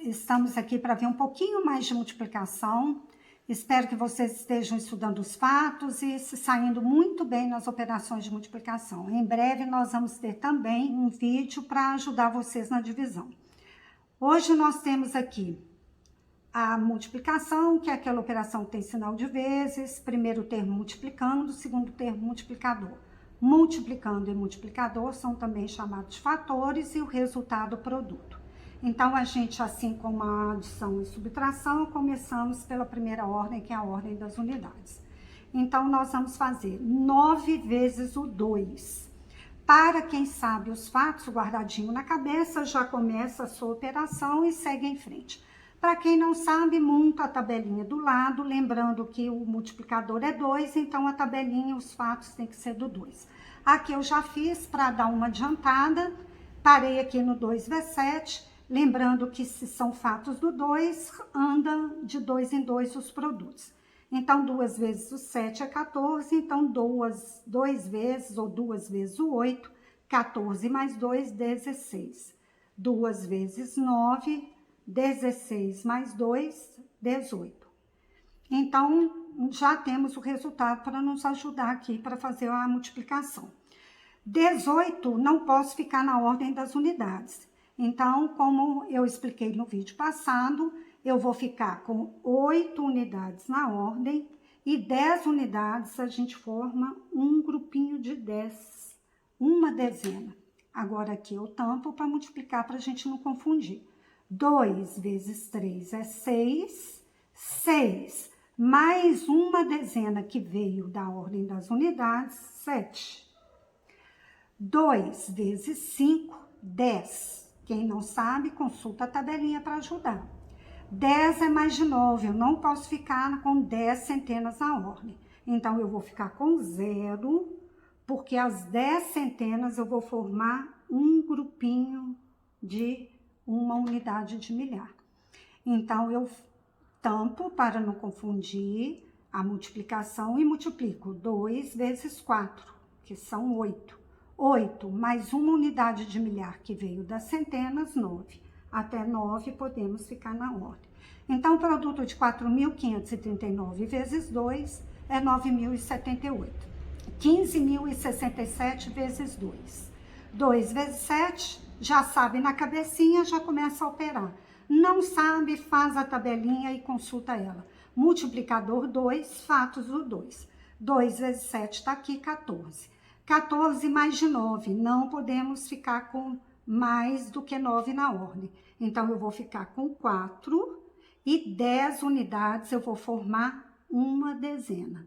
estamos aqui para ver um pouquinho mais de multiplicação. Espero que vocês estejam estudando os fatos e se saindo muito bem nas operações de multiplicação. Em breve nós vamos ter também um vídeo para ajudar vocês na divisão. Hoje nós temos aqui a multiplicação, que é aquela operação que tem sinal de vezes, primeiro termo multiplicando, segundo termo multiplicador. Multiplicando e multiplicador são também chamados de fatores e o resultado produto. Então, a gente, assim como a adição e subtração, começamos pela primeira ordem, que é a ordem das unidades. Então, nós vamos fazer 9 vezes o 2. Para quem sabe os fatos, guardadinho na cabeça, já começa a sua operação e segue em frente. Para quem não sabe, monta a tabelinha do lado, lembrando que o multiplicador é 2, então a tabelinha, os fatos tem que ser do 2. Aqui eu já fiz para dar uma adiantada, parei aqui no 2 vezes 7, lembrando que se são fatos do 2, anda de 2 em 2 os produtos. Então, 2 vezes o 7 é 14, então 2 vezes ou 2 vezes o 8, 14 mais 2, 16. 2 vezes 9, 16 mais 2, 18. Então, já temos o resultado para nos ajudar aqui para fazer a multiplicação. 18 não posso ficar na ordem das unidades. Então, como eu expliquei no vídeo passado, eu vou ficar com 8 unidades na ordem e 10 unidades a gente forma um grupinho de 10, uma dezena. Agora aqui eu tampo para multiplicar para a gente não confundir. 2 vezes 3 é 6, 6, mais uma dezena que veio da ordem das unidades, 7. 2 vezes 5, 10. Quem não sabe, consulta a tabelinha para ajudar. 10 é mais de 9, eu não posso ficar com 10 centenas na ordem. Então, eu vou ficar com 0, porque as 10 centenas eu vou formar um grupinho de uma unidade de milhar. Então, eu tampo para não confundir a multiplicação e multiplico 2 vezes 4, que são 8. 8 mais uma unidade de milhar que veio das centenas, 9. Até 9 podemos ficar na ordem. Então, o produto de 4.539 vezes 2 é 9.078. 15.067 vezes 2. 2 vezes 7, já sabe na cabecinha, já começa a operar. Não sabe, faz a tabelinha e consulta ela. Multiplicador 2, fatos do 2. 2 vezes 7 está aqui, 14. 14 mais de 9, não podemos ficar com mais do que 9 na ordem. Então, eu vou ficar com 4 e 10 unidades eu vou formar uma dezena.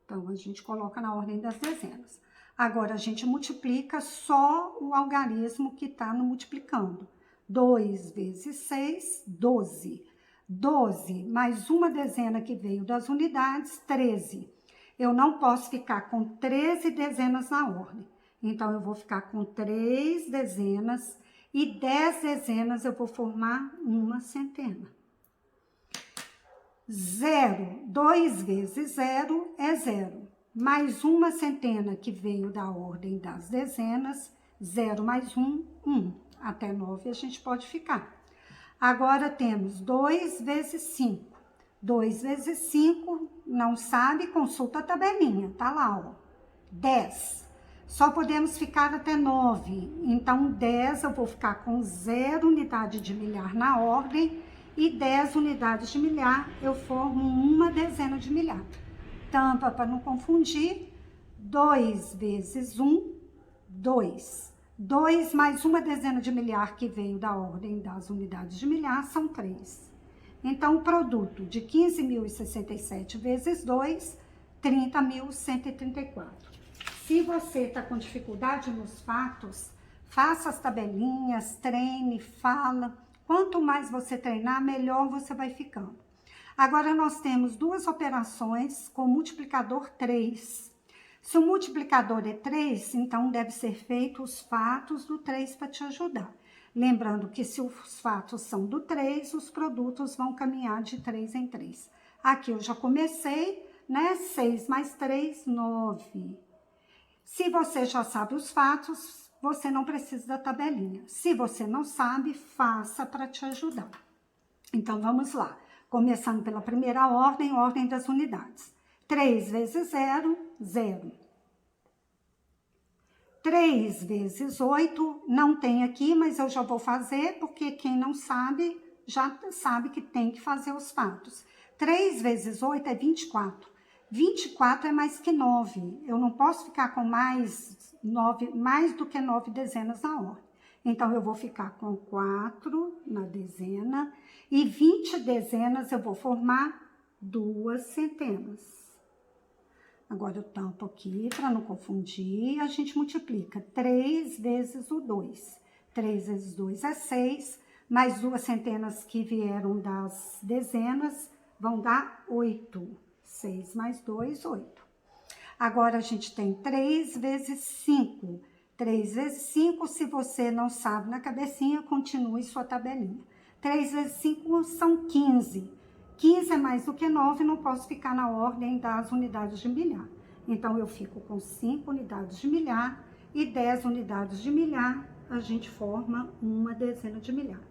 Então, a gente coloca na ordem das dezenas. Agora, a gente multiplica só o algarismo que está no multiplicando. 2 vezes 6, 12. 12 mais uma dezena que veio das unidades, 13. Eu não posso ficar com 13 dezenas na ordem. Então, eu vou ficar com 3 dezenas e 10 dezenas eu vou formar uma centena. 0, 2 vezes 0 é 0. Mais uma centena que veio da ordem das dezenas, 0 mais 1, 1. Até 9 a gente pode ficar. Agora temos 2 vezes 5. 2 vezes 5, não sabe, consulta a tabelinha, tá lá, ó. 10. Só podemos ficar até 9. Então, 10 eu vou ficar com 0 unidade de milhar na ordem e 10 unidades de milhar eu formo uma dezena de milhar. Tampa para não confundir. 2 vezes 1, 2. 2 mais uma dezena de milhar que veio da ordem das unidades de milhar são 3. Então, o produto de 15.067 vezes 2, 30.134. Se você está com dificuldade nos fatos, faça as tabelinhas, treine, fala. Quanto mais você treinar, melhor você vai ficando. Agora, nós temos duas operações com multiplicador 3. Se o multiplicador é 3, então deve ser feito os fatos do 3 para te ajudar. Lembrando que se os fatos são do 3, os produtos vão caminhar de 3 em 3. Aqui eu já comecei, né? 6 mais 3, 9. Se você já sabe os fatos, você não precisa da tabelinha. Se você não sabe, faça para te ajudar. Então, vamos lá. Começando pela primeira ordem, ordem das unidades. 3 vezes 0, 0. 3 vezes 8, não tem aqui, mas eu já vou fazer, porque quem não sabe, já sabe que tem que fazer os fatos. 3 vezes 8 é 24. 24 é mais que 9. Eu não posso ficar com mais do que 9 dezenas na ordem. Então, eu vou ficar com 4 na dezena e 20 dezenas eu vou formar 2 centenas. Agora, eu tampo aqui para não confundir. A gente multiplica 3 vezes o 2. 3 vezes 2 é 6, mais 2 centenas que vieram das dezenas vão dar 8. 6 mais 2, 8. Agora, a gente tem 3 vezes 5. 3 vezes 5, se você não sabe na cabecinha, continue sua tabelinha. 3 vezes 5 são 15. 15 é mais do que 9, não posso ficar na ordem das unidades de milhar. Então, eu fico com 5 unidades de milhar e 10 unidades de milhar, a gente forma uma dezena de milhar.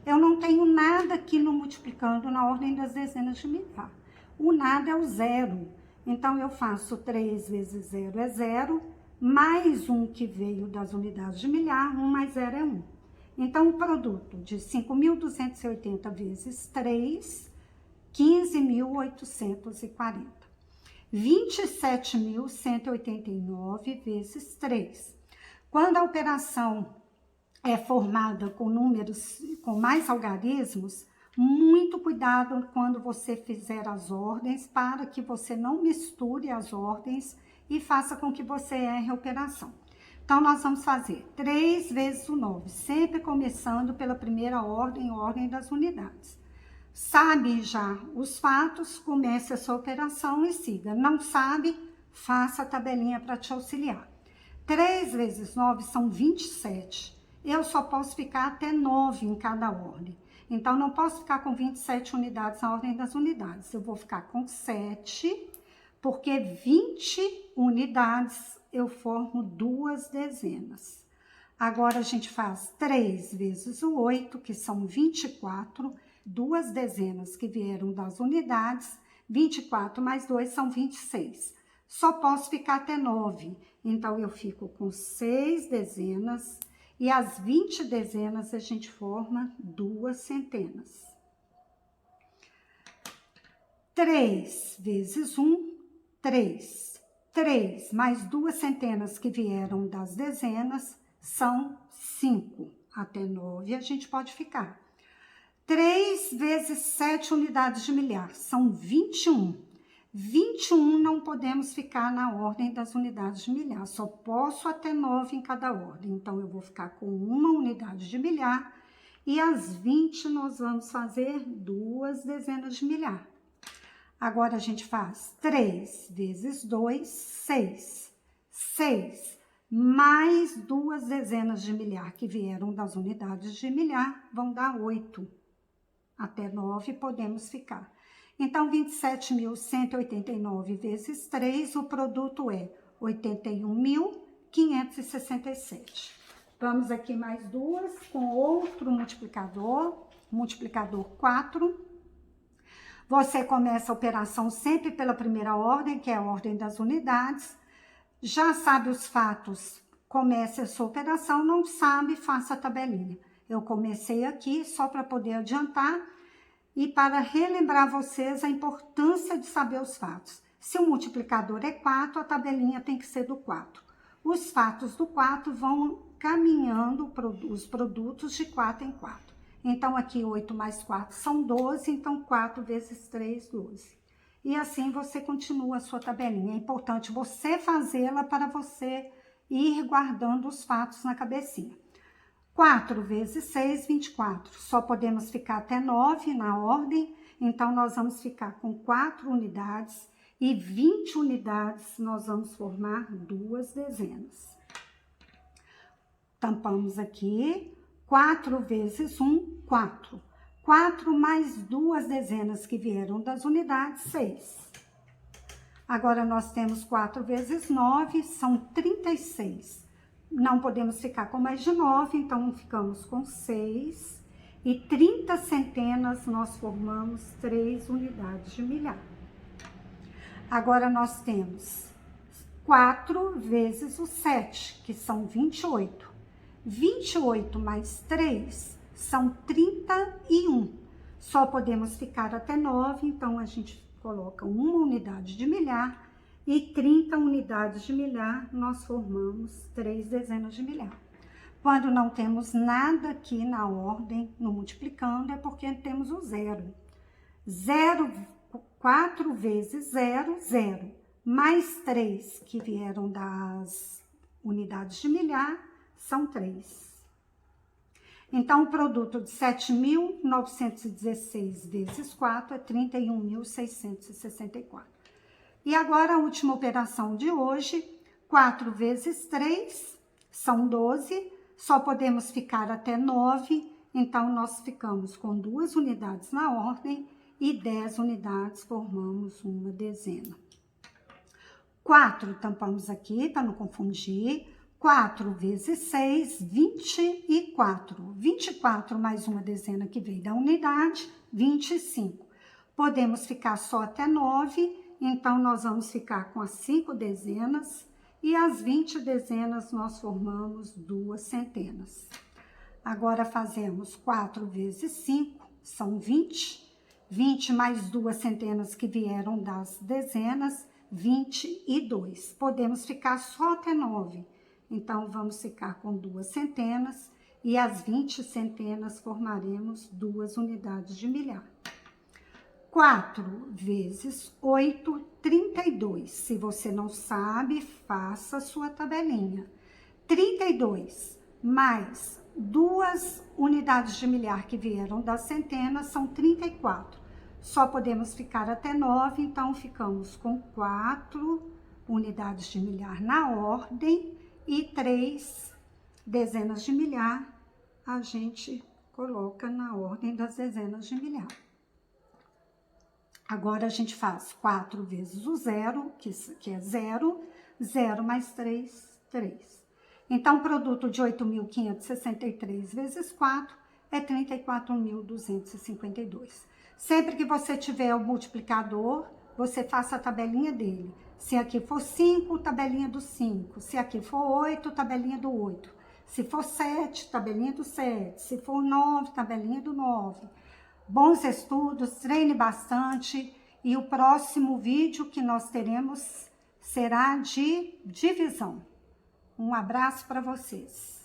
Eu não tenho nada aqui no multiplicando na ordem das dezenas de milhar. O nada é o zero. Então, eu faço 3 vezes 0 é 0, mais 1 que veio das unidades de milhar, 1 mais 0 é 1. Então, o produto de 5.280 vezes 3... 15.840. 27.189 vezes 3. Quando a operação é formada com números, com mais algarismos, muito cuidado quando você fizer as ordens, para que você não misture as ordens e faça com que você erre a operação. Então, nós vamos fazer 3 vezes o 9, sempre começando pela primeira ordem, ordem das unidades. Sabe já os fatos, comece a sua operação e siga. Não sabe, faça a tabelinha para te auxiliar. 3 vezes 9 são 27. Eu só posso ficar até 9 em cada ordem. Então, não posso ficar com 27 unidades na ordem das unidades. Eu vou ficar com 7, porque 20 unidades eu formo 2 dezenas. Agora, a gente faz 3 vezes o 8, que são 24, 2 dezenas que vieram das unidades, 24 mais 2 são 26. Só posso ficar até 9, então eu fico com 6 dezenas e as 20 dezenas a gente forma 2 centenas. 3 vezes 1, 3. 3 mais 2 centenas que vieram das dezenas são 5. Até 9 a gente pode ficar. 3 vezes 7 unidades de milhar, são 21. 21 não podemos ficar na ordem das unidades de milhar, só posso até 9 em cada ordem. Então, eu vou ficar com uma unidade de milhar e as 20 nós vamos fazer 2 dezenas de milhar. Agora, a gente faz 3 vezes 2, 6. 6 mais 2 dezenas de milhar que vieram das unidades de milhar vão dar 8. Até 9 podemos ficar. Então, 27.189 vezes 3, o produto é 81.567. Vamos aqui mais duas com outro multiplicador, multiplicador 4. Você começa a operação sempre pela primeira ordem, que é a ordem das unidades. Já sabe os fatos, comece a sua operação. Não sabe, faça a tabelinha. Eu comecei aqui só para poder adiantar e para relembrar vocês a importância de saber os fatos. Se o multiplicador é 4, a tabelinha tem que ser do 4. Os fatos do 4 vão caminhando os produtos de 4 em 4. Então, aqui 8 mais 4 são 12, então 4 vezes 3, 12. E assim você continua a sua tabelinha. É importante você fazê-la para você ir guardando os fatos na cabecinha. 4 vezes 6, 24. Só podemos ficar até 9 na ordem, então nós vamos ficar com 4 unidades e 20 unidades nós vamos formar 2 dezenas. Tampamos aqui, 4 vezes 1, 4. 4 mais 2 dezenas que vieram das unidades, 6. Agora, nós temos 4 vezes 9, são 36. Não podemos ficar com mais de 9, então ficamos com 6. e 30 centenas nós formamos 3 unidades de milhar. Agora nós temos 4 vezes o 7, que são 28. 28 mais 3 são 31. Só podemos ficar até 9, então a gente coloca uma unidade de milhar e 30 unidades de milhar, nós formamos 3 dezenas de milhar. Quando não temos nada aqui na ordem, no multiplicando, é porque temos o zero. 4 vezes 0, 0. Mais 3 que vieram das unidades de milhar, são 3. Então, o produto de 7.916 vezes 4 é 31.664. E agora a última operação de hoje, 4 vezes 3 são 12, só podemos ficar até 9, então nós ficamos com 2 unidades na ordem e 10 unidades formamos uma dezena. 4 tampamos aqui para não confundir. 4 vezes 6, 24. 24 mais uma dezena que veio da unidade, 25. Podemos ficar só até 9, então nós vamos ficar com as 5 dezenas e as 20 dezenas nós formamos 2 centenas. Agora fazemos 4 vezes 5, são 20. 20 mais 2 centenas que vieram das dezenas, 22. Podemos ficar só até 9. Então, vamos ficar com 2 centenas e as 20 centenas formaremos 2 unidades de milhar. 4 vezes 8, 32. Se você não sabe, faça a sua tabelinha. 32 mais 2 unidades de milhar que vieram das centenas são 34. Só podemos ficar até 9, então ficamos com 4 unidades de milhar na ordem e 3 dezenas de milhar a gente coloca na ordem das dezenas de milhar. Agora a gente faz 4 vezes o 0, que é 0, 0 mais 3, 3. Então, o produto de 8.563 vezes 4 é 34.252. Sempre que você tiver o multiplicador, você faça a tabelinha dele. Se aqui for 5, tabelinha do 5. Se aqui for 8, tabelinha do 8. Se for 7, tabelinha do 7. Se for 9, tabelinha do 9. Bons estudos, treine bastante. E o próximo vídeo que nós teremos será de divisão. Um abraço para vocês.